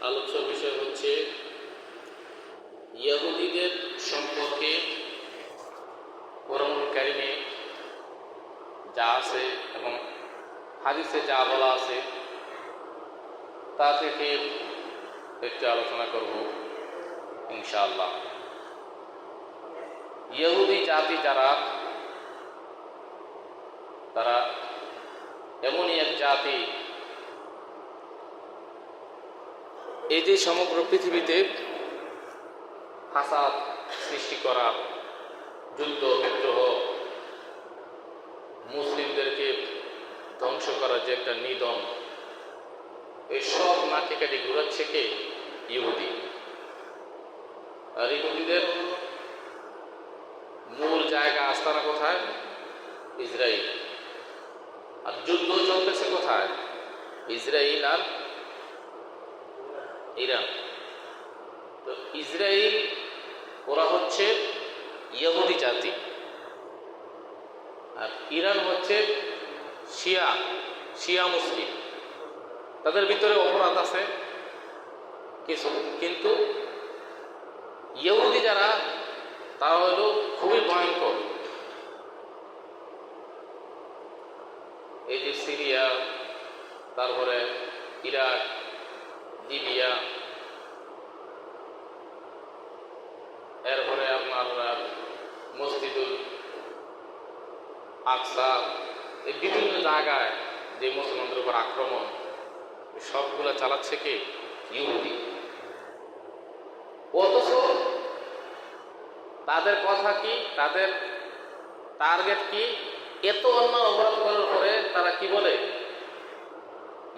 আলোচ্য বিষয় হচ্ছে ইহুদিদের সম্পর্কে কোরআনুল কারীমে যা আছে এবং হাদিসে যা বলা আছে তা থেকে একটু আলোচনা করব ইনশাআল্লাহ। ইহুদি জাতি যারা, তারা এমনই এক জাতি, এই যে সমগ্র পৃথিবীতে ফাসাদ সৃষ্টি করা, যুদ্ধ বিদ্রোহ, মুসলিমদেরকে ধ্বংস করার যে একটা নিধন, এই সব নাকি কাটি ঘুরাচ্ছে কে? ইহুদি। আর ইহুদিদের মূল জায়গা আস্তানা কোথায়? ইসরায়েল। আর যুদ্ধ চলতেছে কোথায়? ইসরায়েল আর ইরান। তো ইসরায়েল ওরা হচ্ছে ইহুদি জাতি, আর ইরান হচ্ছে শিয়া মুসলিম। তাদের ভিতরে অপরাধ আছে কিছু, কিন্তু ইহুদি যারা, তারা হলো খুবই ভয়ঙ্কর। এই যে সিরিয়া, তারপরে ইরাক, লিবিয়া, এরপরে আপনার মসজিদুল আকসা, এই বিভিন্ন জায়গায় যে মুসলমানদের উপর আক্রমণ, সবগুলো চালাচ্ছে কে? ইহুদি। অথচ তাদের কথা কি, তাদের টার্গেট কি? এত অন্যায় অপরাধ করার পরে তারা কি বলে?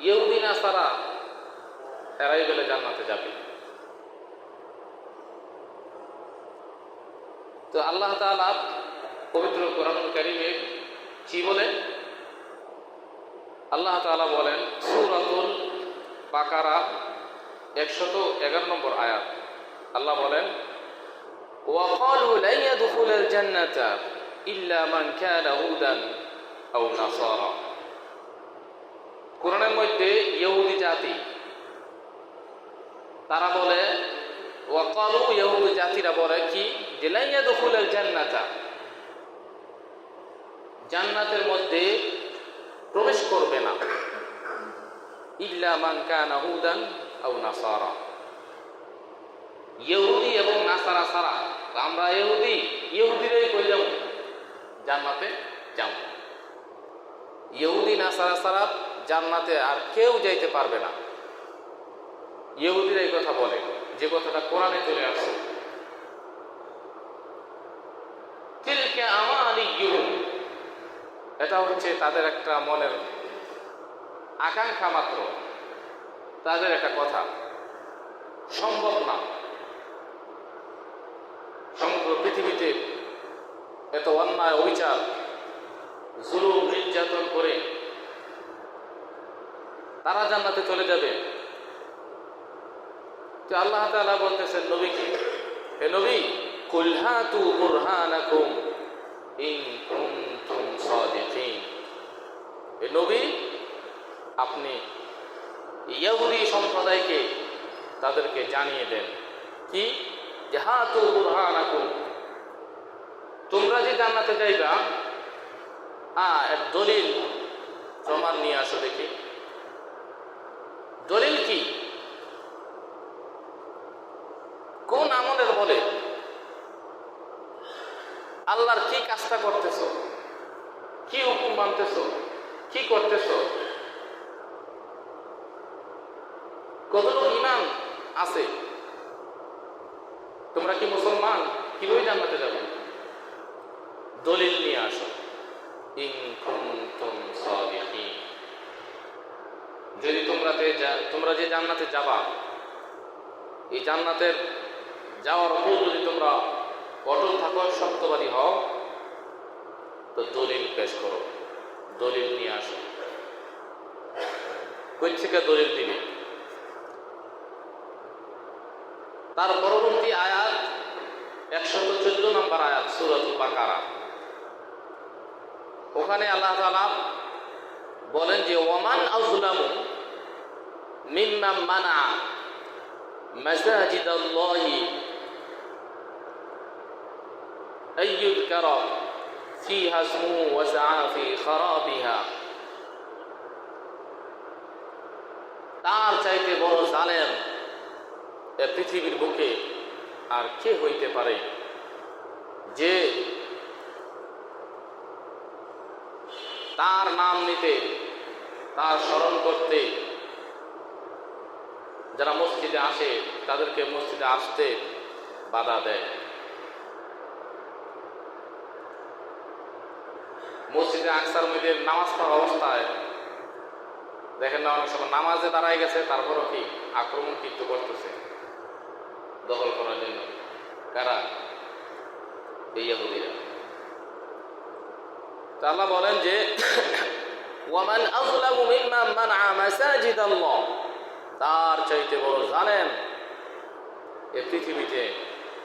ইহুদি না সারা তারাই বলে জান্নাতে যাবে। তো আল্লাহ তাআলা পবিত্র কোরআনুল কারীমে কি বলেন? আল্লাহ তাআলা বলেন সূরাতুল বাকারা 111 নম্বর আয়াত। আল্লাহ বলেন ওয়া ক্বালু লা ইয়াদখুলুল জান্নাতা ইল্লা মান কানা হুদান আও নাসারা। কোরআনের মধ্যে ইহুদি জাতি তারা বলে, ওয়া ক্বালু, ইহুদি জাতিরা বলে কি? যে লা ইয়াদখুলুল জান্নাতা, জান্নাতের মধ্যে প্রবেশ করবে না, ইল্লা মান কানা হুদান আও নাসারা, ইহুদি এবং নাসারা ছাড়া। আমরা ইহুদিরাই কই যাব জান্নাতে যাব, ইহুদি নাসারা ছাড়া জান্নাতে আর কেউ যাইতে পারবে না। ইহুদিরা এই কথা বলে, যে কথাটা কোরআনে চলে আসে। তিলকা আমানিয়ুহুম, এটা হচ্ছে তাদের একটা মনের আকাঙ্ক্ষা মাত্র, তাদের একটা কথা। সম্ভব না সমগ্র পৃথিবীতে এত অন্যায়, অবিচার, জুলুম, নির্যাতন করে তারা জান্নাতে চলে যাবে। তো আল্লাহ তাআলা বলতেছেন নবীকে, হে নবী, কুল হাতু বুরহানাকুম ইন কুনতুম সাদিকিন। হে নবী, আপনি ইহুদি সম্প্রদায়কে তাদেরকে জানিয়ে দেন কি? যে হাতু বুরহানাকুম, তোমরা যে জান্নাতে যাইবা, এর দলিল প্রমাণ নিয়ে আসো দেখি। দলিল কি? কোন আমলের বলে? আল্লাহর কি কাজটা করতেছ, কি হুকুম মানতেছ, কি করতেছ, কতটুকু ঈমান আছে, তোমরা কি মুসলমান, কিভাবে জান্নাতে যাবে? দলিল নিয়ে আসো। ইন কুনতুম সাদিকিন, যদি তোমরা যে জান্নাতে যাবা, এই জান্নাতের যাওয়ার উপর যদি তোমরা অটল থাকো, সত্যবাদী হও, তো দলিল পেশ করো, দলিল নিয়ে আসো। কই থেকে দলিল দিবে? তার পরবর্তী আয়াত 114 নম্বর আয়াত সূরাতুল বাকারা। ওখানে আল্লাহ তাআলা বলেন যে ওয়ামান আযলামু মিম্মান মানা মাসাজিদাল্লাহি আইয়ুযকারা ফীহা ইসমুহু ওয়া সাআ ফী খারাবিহা, তার চাইতে বড় জালেম এ পৃথিবীর বুকে আর কে হইতে পারে, যে তার নাম নিতে, তার স্মরণ করতে যারা মসজিদে আসে তাদেরকে মসজিদে আসতে বাধা দেয়। মসজিদে আকসার মধ্যে নামাজ পড়া অবস্থায় দেখেন না, অনেক সময় নামাজে দাঁড়ায় গেছে, তারপরও কি আক্রমণ কীর্ত করতেছে দখল করার জন্য। কারা? এই ইহুদিরা। আল্লাহ বলেন যে ওয়ামান আযলামু মিম্মান মানআ মাসাজিদাল্লাহ, তার চাইতে বড় জানেন এ পৃথিবীতে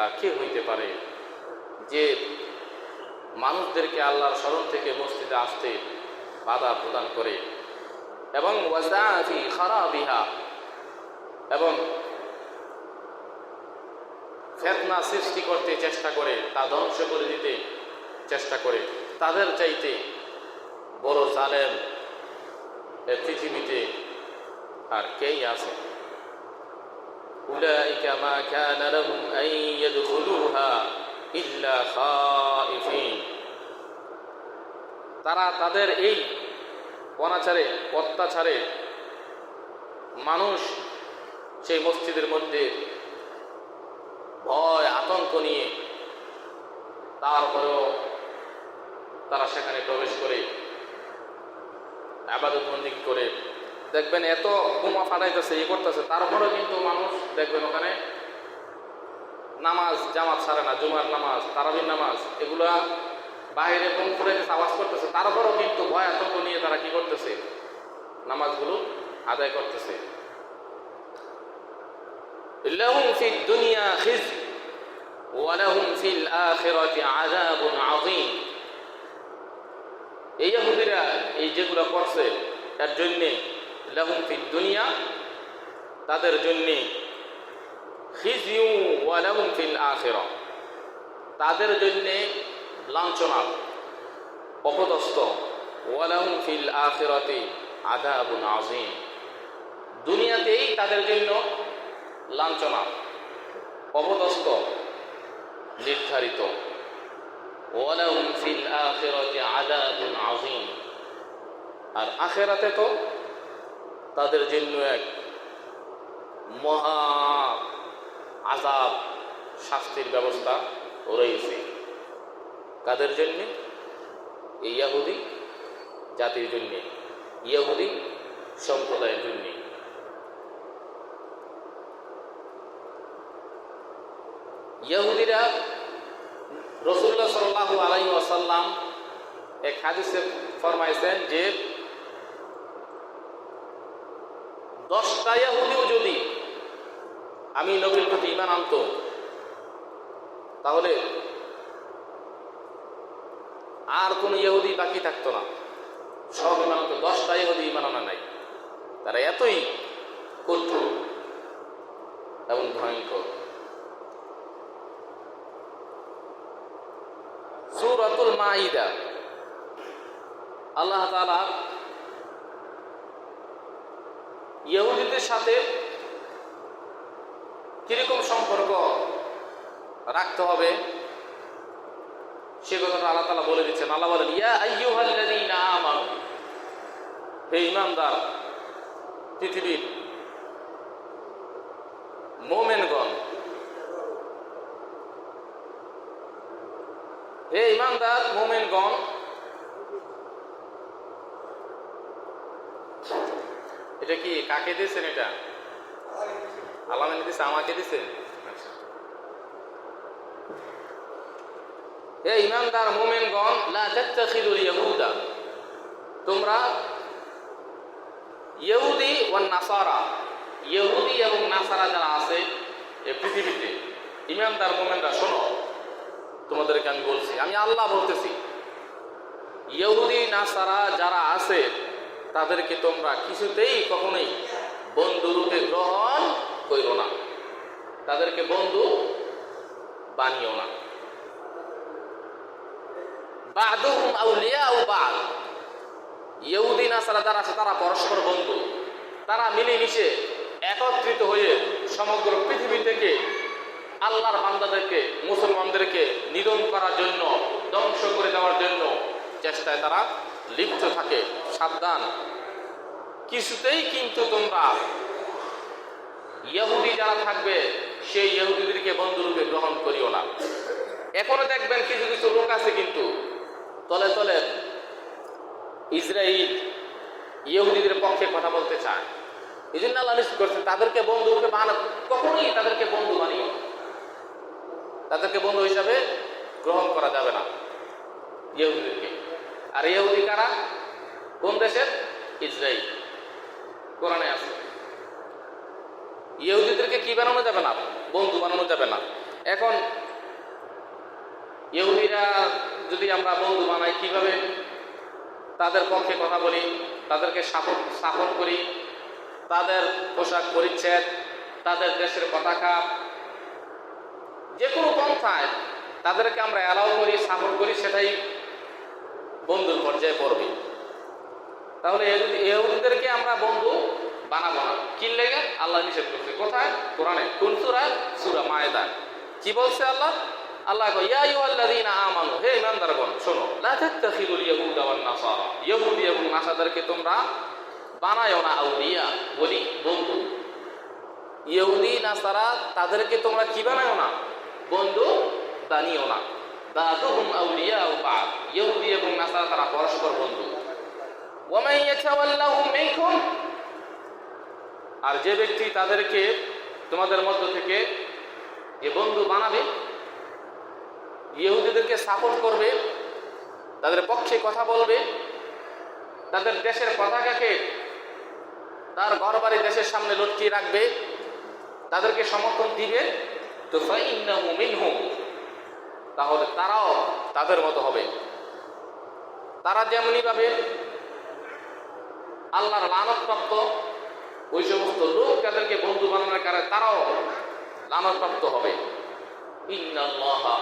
আর কে হইতে পারে, যে মানুষদেরকে আল্লাহর স্মরণ থেকে মসজিদে আসতে বাধা প্রদান করে এবং ওয়াসাআ ফী খারাবিহা, এবং ফিতনা সৃষ্টি করতে চেষ্টা করে, তা ধ্বংস করে দিতে চেষ্টা করে। তাদের চাইতে বড় জালেম এ পৃথিবীতে আর কেই আছে? উলাইকা মা কানা লাহুম আন ইয়াদখুলুহা ইল্লা খাইফিন, তারা তাদের এই অনাচারে অত্যাচারে মানুষ সেই মসজিদের মধ্যে ভয় আতঙ্ক নিয়ে তারপরেও তারা সেখানে প্রবেশ করে ইবাদত বন্দেগী করে। দেখবেন এত বোমা ফাটাইতেছে, করতেছে, তারপরেও কিন্তু মানুষ দেখবেন ওখানে নামাজ জামাত ছাড়ে না। জুমার নামাজ, তারাবির নামাজ, এগুলা বাইরে বোম ফুটাইতেছে, আওয়াজ করতেছে, তারপরেও কিন্তু ভয় আতঙ্ক নিয়ে তারা কি করতেছে? নামাজগুলো আদায় করতেছে। লাহুম ফিদ দুনিয়া খিজয় ওয়া লাহুম ফিল আখিরাতি আযাবুন আযীম। এই ইহুদিরা এই যেগুলো করছে এর জন্যে লাহুম ফিদ দুনিয়া, তাদের জন্যে খিজয়ু ওয়া লাহুম ফিল আখিরা, তাদের জন্যে লাঞ্ছনা অপদস্থ, ওয়া লাহুম ফিল আখিরাতি আযাবুন আযীম, দুনিয়াতেই তাদের জন্য লাঞ্ছনা অপদস্থ নির্ধারিত, ওয়া লাহুম ফিল আখিরাতি আযাবুন আযীম, আর আখিরাতে তো তাদের জন্য এক মহা আযাব শাস্তির ব্যবস্থা রয়েছে। কাদের জন্যে? এই ইহুদি জাতির জন্যে, ইহুদি সম্প্রদায়ের জন্যে। ইহুদিরা রাসূলুল্লাহ সাল্লাল্লাহু আলাইহি ওয়াসাল্লাম এক হাদিসে ফরমাইছেন যে 10টা ইহুদিও যদি আমি নবীর প্রতি ঈমান আনতো, তাহলে আর কোন ইহুদি বাকি থাকতো না, সব ঈমান আনতো। 10টা ইহুদি ঈমান আনা নাই, তারা এতই কঠোর এবং ভয়ঙ্কর। সূরাতুল মাঈদা আল্লাহ তাআলা ইহুদিদের সাথে কিরকম সম্পর্ক রাখতে হবে সে কথাটা আল্লাহ তাআলা বলে দিচ্ছেন। আল্লাহ বলেন, ইয়া আইয়ুহাল্লাযীনা আমানু, হে ঈমানদার, পৃথিবীর মুমিনগণ, হে ঈমানদার মুমিনগণ, এটা কি কাকে দিয়েছেন? এটা আল্লাহ দিয়েছে, আমাকে দিয়েছেন। আচ্ছা, হে ঈমানদার মুমিনগণ, লা তাত্তাখিযুল ইয়াহুদা, তোমরা ইহুদি ওয়ান নাসারা, ইহুদি এবং নাসারা যারা আছে এই পৃথিবীতে, ঈমানদার মুমিনরা শোনো, তোমাদেরকে আমি বলছি, আমি আল্লাহ বলতেছি, ইহুদি নাসারা যারা আছে তাদেরকে তোমরা কিছুতেই কখনোই বন্ধুরূপে গ্রহণ করো না। তাদেরকে বন্ধু বানিও না। বা'দুহুম আউলিয়াউ বা'দ, ইহুদি নাসারা যারা আছে তারা পরস্পর বন্ধু। তারা মিলেমিশে একত্রিত হয়ে সমগ্র পৃথিবী থেকে আল্লাহর বান্দাদেরকে, মুসলমানদেরকে নিধন করার জন্য, ধ্বংস করে দেওয়ার জন্য চেষ্টায় তারা লিপ্ত থাকে। সাবধান, কিছুতেই কিন্তু তোমরা ইহুদি যারা থাকবে সেই ইহুদিদেরকে বন্ধুরূপে গ্রহণ করিও না। এখনো দেখবেন কিছু কিছু লোক আছে কিন্তু তলে তলে ইসরায়েল ইহুদিদের পক্ষে কথা বলতে চায়। এই জন্য আল্লাহ নিষেধ করছেন তাদেরকে বন্ধুরূপে কখনোই তাদেরকে বন্ধু বানিও, তাদেরকে বন্ধু হিসাবে গ্রহণ করা যাবে না ইহুদিদেরকে। আর ইহুদি কারা? কোন দেশের? ইসরায়েল। কোরআনে আছে। ইহুদিদেরকে কি বানানো যাবে না? বন্ধু বানানো যাবে না। এখন ইহুদিরা যদি আমরা বন্ধু বানাই, কিভাবে? তাদের পক্ষে কথা বলি, তাদেরকে সাপোর্ট করি, তাদের পোশাক পরিচ্ছদ, তাদের দেশের পতাকা, যে কোনো পন্থায় তাদেরকে আমরা অ্যালাউ করি, সাপোর্ট করি, সেটাই বন্ধুর পর্যায়ে পড়বে। তাহলে ইহুদিদেরকে আমরা বন্ধু বানাবো না। কি লেগে? আল্লাহ নিষেধ করছে। কোথায়? কোরআনে। কোন সূরা? সূরা মায়েদা। কি বলছে আল্লাহ? আল্লাহ কয়, ইয়া আইয়ুহাল্লাযীনা আমানু, হে ঈমানদারগণ শোনো, লা তাত্তাখিযুল ইয়াহুদা ওয়ান নাসারা, ইহুদি এবং নাসারাদেরকে তোমরা বানায়ও না আউলিয়া, বলি, বন্ধু। ইহুদি নাসারা তাদেরকে তোমরা কি বানায়ও না? বন্ধু বানিও না। বা'দুহুম আউলিয়াউ বা'দ, ইহুদি এবং নাসারা তারা পরস্পর বন্ধু। ওয়া মান ইয়াতাওয়াল্লাহুম মিনকুম, আর যে ব্যক্তি তাদেরকে তোমাদের মধ্য থেকে যে বন্ধু বানাবে, ইহুদিদেরকে সাপোর্ট করবে, তাদের পক্ষে কথা বলবে, তাদের দেশের পতাকাকে তার ঘরবাড়ি দেশের সামনে লটকিয়ে রাখবে, তাদেরকে সমর্থন দিবে, তো ফাইন্নাহু মিনহুম, তাহলে তারাও তাদের মতো হবে। তারা যেমনি ভাবে আল্লাহর লানতপ্রাপ্ত, ওই সমস্ত লোক তাদেরকে বন্ধু বানানোর কারণে তারাও লানতপ্রাপ্ত হবে। ইন্নাল্লাহা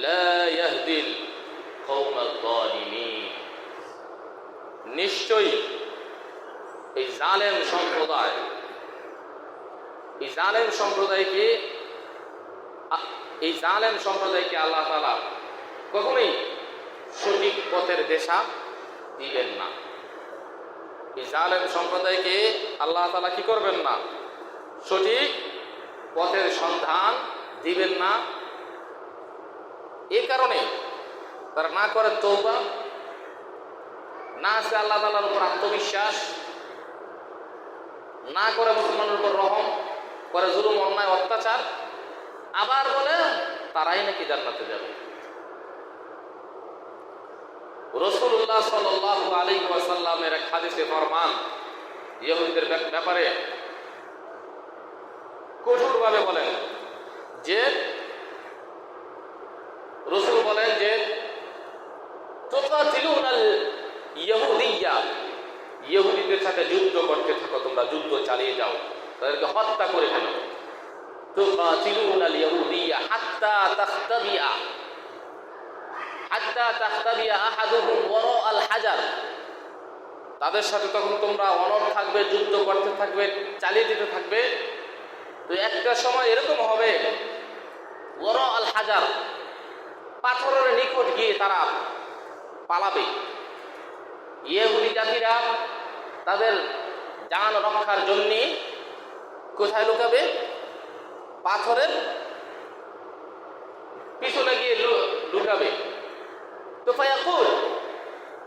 লা ইয়াহদিল কওমাল যালিমিন, নিশ্চয়ই এই জালেম সম্প্রদায়কে আল্লাহ তাআলা কখনোই সঠিক পথের দিশা দিবেন না। এই জালেম সম্প্রদায়কে আল্লাহ তাআলা কি করবেন না? সঠিক পথের সন্ধান দিবেন না। এই কারণে তারা না করে তওবা, না আছে আল্লাহ তাআলার উপর আত্মবিশ্বাস, না করে মুসলমানের উপর রহম, করে জুলুম, অন্যায়, অত্যাচার, আবার বলে তারাই নাকি জান্নাতে যাবে। রাসূলুল্লাহ সাল্লাল্লাহু আলাইহি ওয়াসাল্লামের এক হাদিসে ফরমান, ইহুদিদের ব্যাপারে কঠোরভাবে বলেন যে, রাসূল বলেন যে, তুকাতিলুনাল ইহুদিয়্যা, ইহুদিদের সাথে যুদ্ধ করতে থাকো, তোমরা যুদ্ধ চালিয়ে যাও, তাদেরকে হত্যা করে ফেলো। তুকাতিলুনাল ইহুদিয়্যা হাত্তা তাখতাবিয়া আহাদুহুম ওয়ারাআল হাজার, তাদের সাথে তখন তোমরা অনড় থাকবে, যুদ্ধ করতে থাকবে, চালিয়ে দিতে থাকবে। তো একটা সময় এরকম হবে, ওয়ারাআল হাজার, পাথরের নিকট গিয়ে তারা পালাবে। ইহুদি জাতিরা তাদের জান রক্ষার জন্য কোথায় লুকাবে? পাথরের পিছনে গিয়ে লুকাবে। তো ফায়াকুল,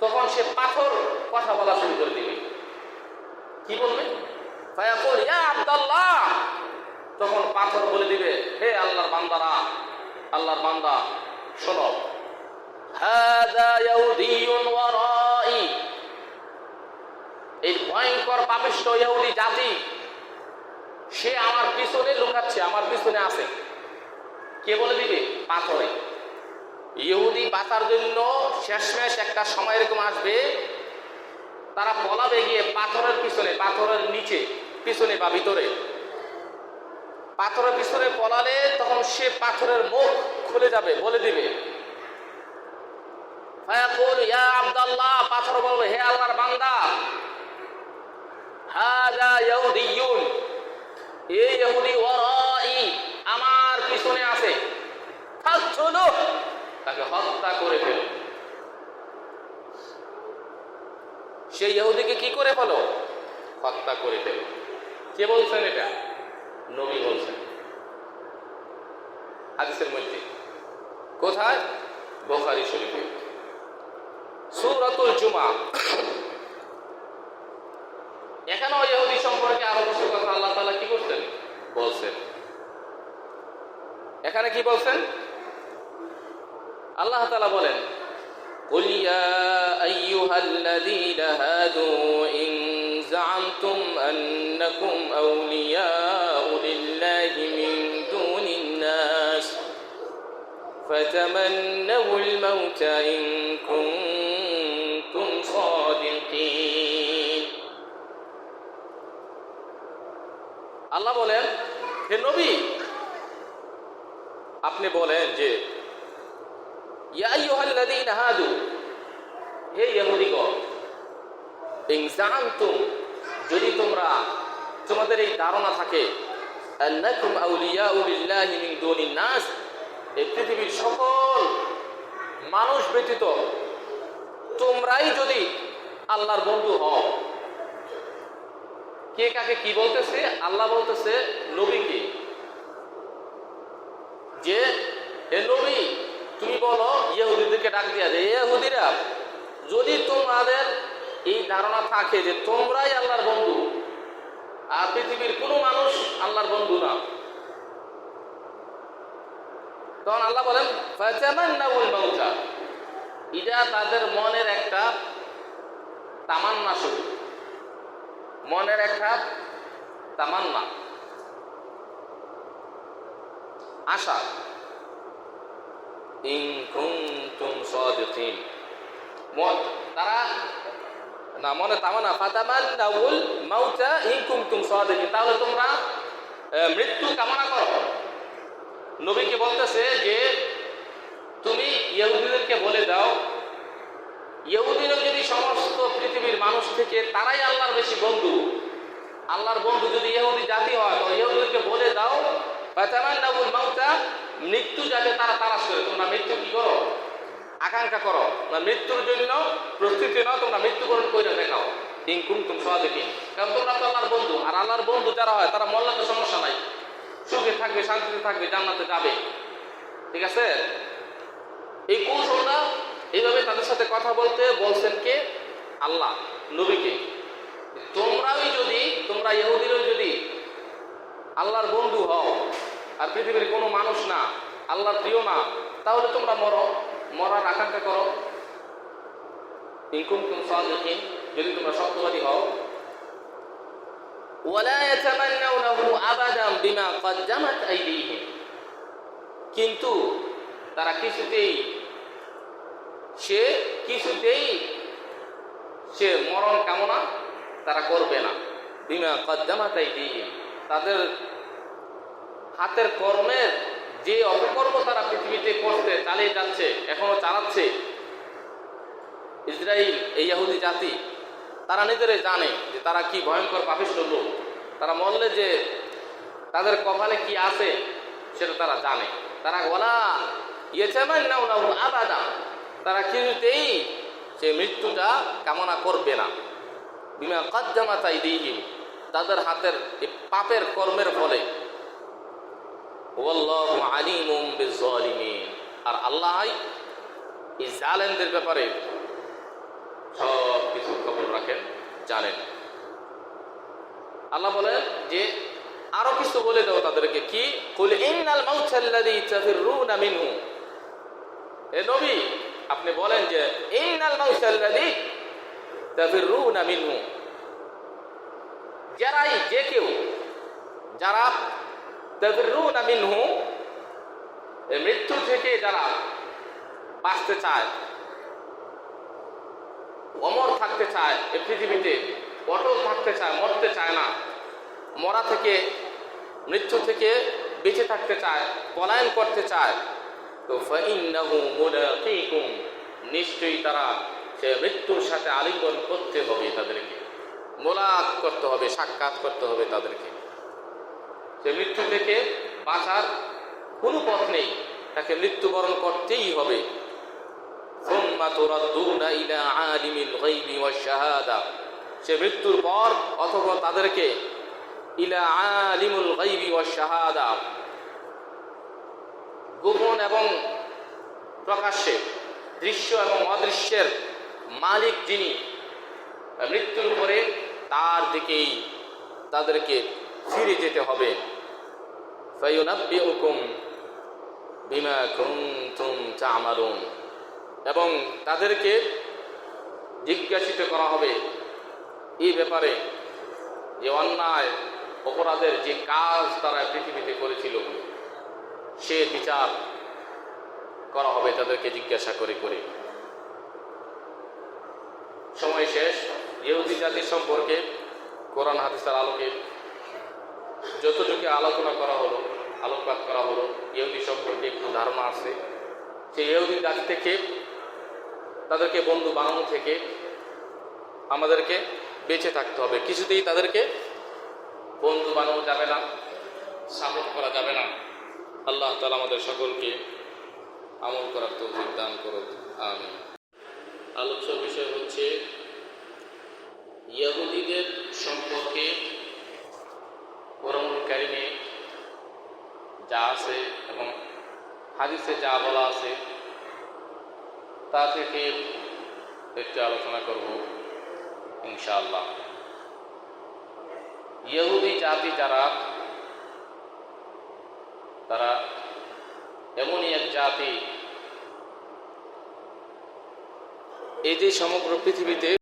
তখন সে পাথর কথা বলা শুরু করে দিবে। কি বলবে? ফায়াকুল ইয়া আব্দুল্লাহ, তখন পাথর বলে দিবে, হে আল্লাহর বান্দারা, আল্লাহর বান্দা শোনো, হাযা ইয়াহুদিয়ুন ওয়ারাই, এই ভয়ঙ্কর পাপিষ্ঠ ইহুদি জাতি সে আমার পিছনে লুকাচ্ছে, আমার পিছনে আছে। কে বলে দিবে? পাথরে। ইহুদি বাঁচার জন্য শেষমেশ একটা সময় এরকম আসবে, তারা পলাবে গিয়ে পাথরের পিছনে, পাথরের নিচে, পিছনে বা ভিতরে। পাথরের পিছনে পলালে তখন সে পাথরের মুখ খুলে যাবে, বলে দিবে ফায়াকুল ইয়া আব্দুল্লাহ, পাথর বলবে হে আল্লাহর বান্দা, হাযা ইয়াহুদিয়ুন, এই ইহুদি ওয়ারাই, আমার পিছনে আছে, ফাকতুলু, তাকে হত্যা করে ফেলো। সেই ইহুদিকে কি করে ফেলো? হত্যা করে ফেলো। কে বলছেন এটা? নবী বলছেন হাদিসের মধ্যে। কোথায়? বুখারী শরীফে সূরাতুল জুমা। এখানেও ইহুদি সম্পর্কে আরো কিছু কথা আল্লাহ তাআলা কি করছেন? বলছেন। এখানে কি বলছেন? আল্লাহ তাআলা বলেন, قل يا أيها الذين هادوا إن زعمتم أنكم أولياء لله من دون الناس فتمنوا الموت إن كنتم صادقين। আল্লাহ বলেন, হে নবী, আপনি বলেন যে ইয়া আইয়ুহাল্লাযীনা হাদু, হে ইহুদিগণ, ইন যাআমতুম, যদি তোমাদের এই ধারণা থাকে, আন্নাকুম আউলিয়াউ লিল্লাহি মিন দুনিন নাস, এই পৃথিবীর সকল মানুষ ব্যতীত তোমরাই যদি আল্লাহর বন্ধু হও। কে কাকে কি বলতেছে? আল্লাহ বলতেছে নবীকে যে হে নবী, তুমি বলো ইহুদিদেরকে ডাক দিয়া যে ইহুদিরা, যদি তোমাদের এই ধারণা থাকে যে তোমরাই আল্লাহর বন্ধু আর পৃথিবীর কোনো মানুষ আল্লাহর বন্ধু না, তখন আল্লাহ বলেন ফাতামান্নাউল মাউতা, এটা তাদের মনের একটা তামান্না, শুধু মনের একটা তামান্না, আশা। ইন কুনতুম সাদিকিন, তারা না মনে তামান্না, ফাতামান্নাউল মাউতা ইন কুনতুম সাদিকিন, তাহলে তোমরা মৃত্যু কামনা করো। নবীকে বলতেছে যে তুমি ইহুদিদেরকে বলে দাও, ইহুদিরা যদি সমস্ত পৃথিবীর মানুষ থেকে তারাই আল্লাহর বেশি বন্ধু, আল্লাহর বন্ধু যদি ইহুদি জাতি হয়, তো ইহুদিদেরকে বলে দাও ফাতামান্নাউল মাউতা, মৃত্যু যাতে তারা তালাশ করে। তোমরা মৃত্যু কি করো? আকাঙ্ক্ষা করো, না মৃত্যুর জন্য প্রস্তুতি নাও, তোমরা মৃত্যুবরণ করে দেখাও। ইন কুনতুম সাদিকিন, কারণ তোমরা তো আল্লাহর বন্ধু, আর আল্লাহর বন্ধু যারা হয় তারা মরলে তো সমস্যা নাই, সুখে থাকবে, শান্তিতে থাকবে, জান্নাতে যাবে। ঠিক আছে? এই কৌশলটা এইভাবে তাদের সাথে কথা বলতে বলছেন কে? আল্লাহ নবীকে। তোমরা ইহুদিরাও যদি আল্লাহর বন্ধু হও আর পৃথিবীর কোনো মানুষ না, আল্লাহর প্রিয় না, তাহলে তোমরা মরার আকাঙ্ক্ষা করো। ইন কুনতুম সাদিকিন, যদি তোমরা সত্যবাদী হও। ওয়ালা ইয়াতামান্নাউনাহু আবাদান বিমা কদ্দামাত আইদিহিম, কিন্তু তারা কিছুতেই সে মরণ কামনা তারা করবে না। বিমা কদ্দামাত আইদিহিম, তাদের হাতের কর্মের যে অপকর্ম তারা পৃথিবীতে করতে চালিয়ে যাচ্ছে, এখনো চালাচ্ছে। ইসরাইল, এই ইহুদি জাতি, তারা নিজেরাই জানে যে তারা কি ভয়ঙ্কর পাপিষ্ঠ লোক। তারা মরলে যে তাদের কপালে কি আছে সেটা তারা জানে। তারা ওয়ালা ইয়াতামান্নাউনাহু আবাদা, তারা কিছুতেই সে মৃত্যুটা কামনা করবে না। বিমা কদ্দামাত আইদিহিম, তাদের হাতের এই পাপের কর্মের ফলে। ওয়াল্লাহু আলিমুম বিজ-জালিমিন, আর আল্লাহই এই জালেমদের ব্যাপারে সব কিছু খবর রাখেন, জানেন। আল্লাহ বলেন যে আরো কিছু বলে দাও তাদেরকে, কি? কুল ইন্নাল মাউতাল্লাযী তাফিররুনা মিনহু, এ নবী আপনি বলেন যে ইন্নাল মাউতাল্লাযী তাফিররুনা মিনহু, যারা তাফিররুনা মিনহু, মৃত্যু থেকে যারা বাঁচতে চায়, অমর থাকতে চায়, এই পৃথিবীতে অটল থাকতে চায়, মরতে চায় না, মরা থেকে মৃত্যু থেকে বেঁচে থাকতে চায়, পলায়ন করতে চায়, তো ফাইন্নাহু মুলাকিকুম, নিশ্চয়ই তারা সে মৃত্যুর সাথে আলিঙ্গন করতে হবে, তাদেরকে মোলাক করতে হবে, সাক্ষাৎ করতে হবে তাদেরকে। সে মৃত্যু থেকে বাঁচার কোনো পথ নেই, তাকে মৃত্যুবরণ করতেই হবে। সুম্মা তুরাদ্দুনা ইলা আলিমিল গায়বি ওয়াশ শাহাদা, সে মৃত্যুর পর অথবা তাদেরকে ইলা আলিমুল গায়বি ওয়াশ শাহাদা, গোপন এবং প্রকাশ্যে, দৃশ্য এবং অদৃশ্যের মালিক যিনি, মৃত্যুর পরে তার দিকেই তাদেরকে ফিরে যেতে হবে। ফায়ুনাব্বিউকুম বিমা কুনতুম তা'মালুন, এবং তাদেরকে জিজ্ঞাসিত করা হবে এই ব্যাপারে যে অন্যায় অপরাধের যে কাজ তারা পৃথিবীতে করেছিল, সে বিচার করা হবে তাদেরকে জিজ্ঞাসা করে করে। সময় শেষ। ইহুদি জাতির সম্পর্কে কোরআন হাদিসের আলোকে যতটুকু আলোচনা করা হলো, আলোকপাত করা হলো, ইহুদি সম্পর্কে একটু ধারণা আছে। সেই ইহুদি জাতি থেকে, তাদেরকে বন্ধু বানানো থেকে আমাদেরকে বেঁচে থাকতে হবে। কিছুতেই তাদেরকে বন্ধু বানানো যাবে না, সাপোর্ট করা যাবে না। আল্লাহ তাআলা আমাদের সকলকে আমল করার তৌফিক দান করুন, আমিন। আলোচ্য বিষয় হচ্ছে ইহুদিদের সম্পর্কে কোরআনুল কারীমে যা আছে এবং হাদিসে যা বলা আছে তা থেকে একটু আলোচনা করব ইনশাআল্লাহ। ইহুদি জাতি যারা, তারা এমনই এক জাতি, এই যে সমগ্র পৃথিবীতে